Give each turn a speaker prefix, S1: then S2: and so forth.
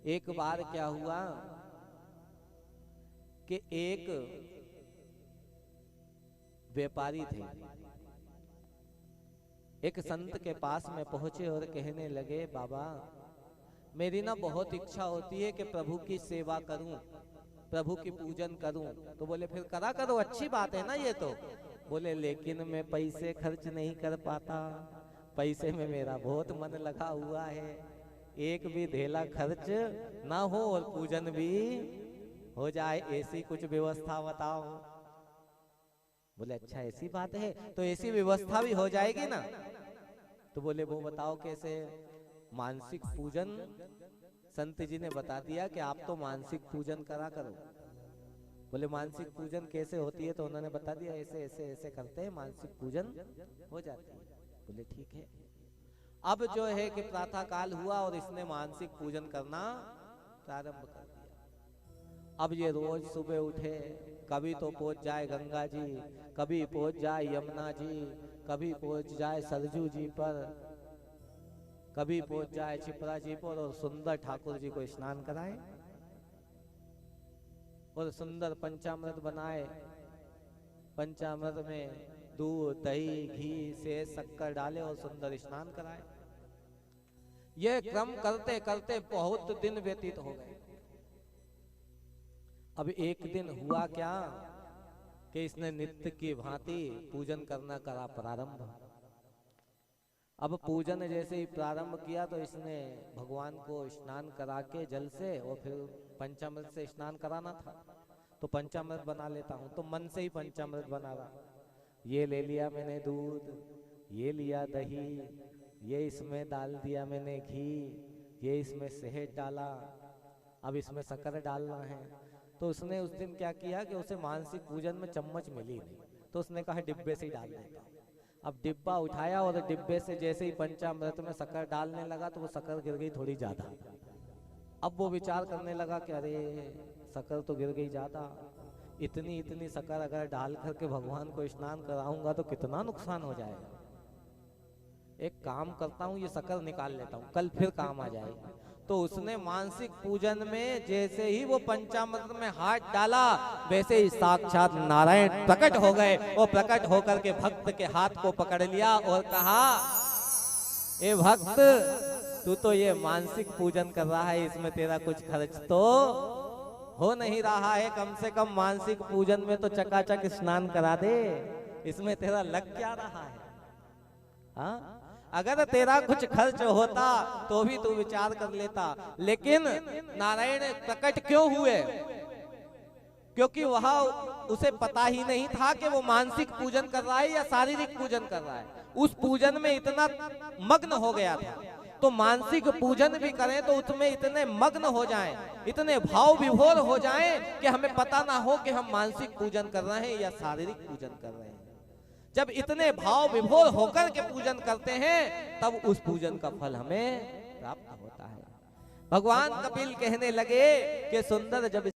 S1: एक बार क्या हुआ कि एक व्यापारी थे, एक संत के पास में पहुंचे और कहने लगे, बाबा मेरी ना बहुत इच्छा होती है कि प्रभु की सेवा करूं, प्रभु की पूजन करूं। तो बोले फिर करा करो, अच्छी बात है ना ये तो। बोले लेकिन मैं पैसे खर्च नहीं कर पाता, पैसे में मेरा बहुत मन लगा हुआ है, एक भी धेला खर्च ना हो और पूजन भी हो जाए, ऐसी कुछ व्यवस्था बताओ। बोले अच्छा ऐसी बात है, तो ऐसी व्यवस्था भी हो जाएगी ना। तो बोले वो बताओ कैसे। मानसिक पूजन, संत जी ने बता दिया कि आप तो मानसिक पूजन करा करो। बोले मानसिक पूजन कैसे होती है, तो उन्होंने बता दिया ऐसे ऐसे ऐसे करते हैं, मानसिक पूजन हो जाती है। बोले ठीक है। अब जो है कि प्रातः काल हुआ और इसने मानसिक पूजन करना प्रारंभ कर दिया। अब ये रोज सुबह उठे, कभी तो पहुंच जाए गंगा जी, कभी पहुंच जाए यमुना जी, कभी पहुंच जाए सरजू जी पर, कभी पहुंच जाए छिपरा जी पर और सुंदर ठाकुर जी को स्नान कराए और सुंदर पंचामृत बनाए। पंचामृत में दूध दही घी से शक्कर डाले और सुंदर स्नान कराए। यह क्रम करते करते बहुत दिन व्यतीत हो गए। अब एक दिन हुआ क्या कि इसने नित्य की भांति पूजन करना करा प्रारंभ। अब पूजन जैसे ही प्रारंभ किया तो इसने भगवान को स्नान करा के जल से, और फिर पंचामृत से स्नान कराना था, तो पंचामृत बना लेता हूँ, तो मन से ही पंचामृत बना रहा। ये ले लिया मैंने दूध, ये लिया दही, ये इसमें डाल दिया मैंने घी, ये इसमें शहद डाला, अब इसमें शक्कर डालना है। तो उसने उस दिन क्या किया कि उसे मानसिक पूजन में चम्मच मिली नहीं, तो उसने कहा डिब्बे से ही डाल देता। अब डिब्बा उठाया और डिब्बे से जैसे ही पंचामृत में शक्कर डालने लगा तो वो शक्कर गिर गई थोड़ी ज्यादा। अब वो विचार करने लगा कि अरे शक्कर तो गिर गई ज्यादा, इतनी इतनी शक्कर अगर डाल करके भगवान को स्नान कराऊंगा तो कितना नुकसान हो जाएगा। एक काम करता हूँ, ये शक्कर निकाल लेता हूँ, कल फिर काम आ जाएगा। तो उसने मानसिक पूजन में जैसे ही वो पंचामृत में हाथ डाला, वैसे ही साक्षात नारायण प्रकट हो गए और प्रकट होकर के भक्त के हाथ को पकड़ लिया और कहा, ए भक्त तू तो ये मानसिक पूजन कर रहा है, इसमें तेरा कुछ खर्च तो हो नहीं रहा है, कम से कम मानसिक पूजन में तो चकाचक स्नान करा दे, इसमें तेरा लग क्या रहा है। हाँ, अगर तेरा कुछ खर्च होता तो भी तू विचार कर लेता। लेकिन नारायण प्रकट क्यों हुए? क्योंकि वहां उसे पता ही नहीं था कि वो मानसिक पूजन कर रहा है या शारीरिक पूजन कर रहा है। उस पूजन में इतना मग्न हो गया था। तो मानसिक पूजन भी करें तो उसमें इतने मग्न हो जाएं, इतने भाव विभोर हो जाएं कि हमें पता ना हो कि हम मानसिक पूजन कर रहे हैं या शारीरिक पूजन कर रहे हैं। जब इतने भाव विभोर होकर के पूजन करते हैं तब उस पूजन का फल हमें प्राप्त होता है। भगवान कपिल कहने लगे कि सुंदर जब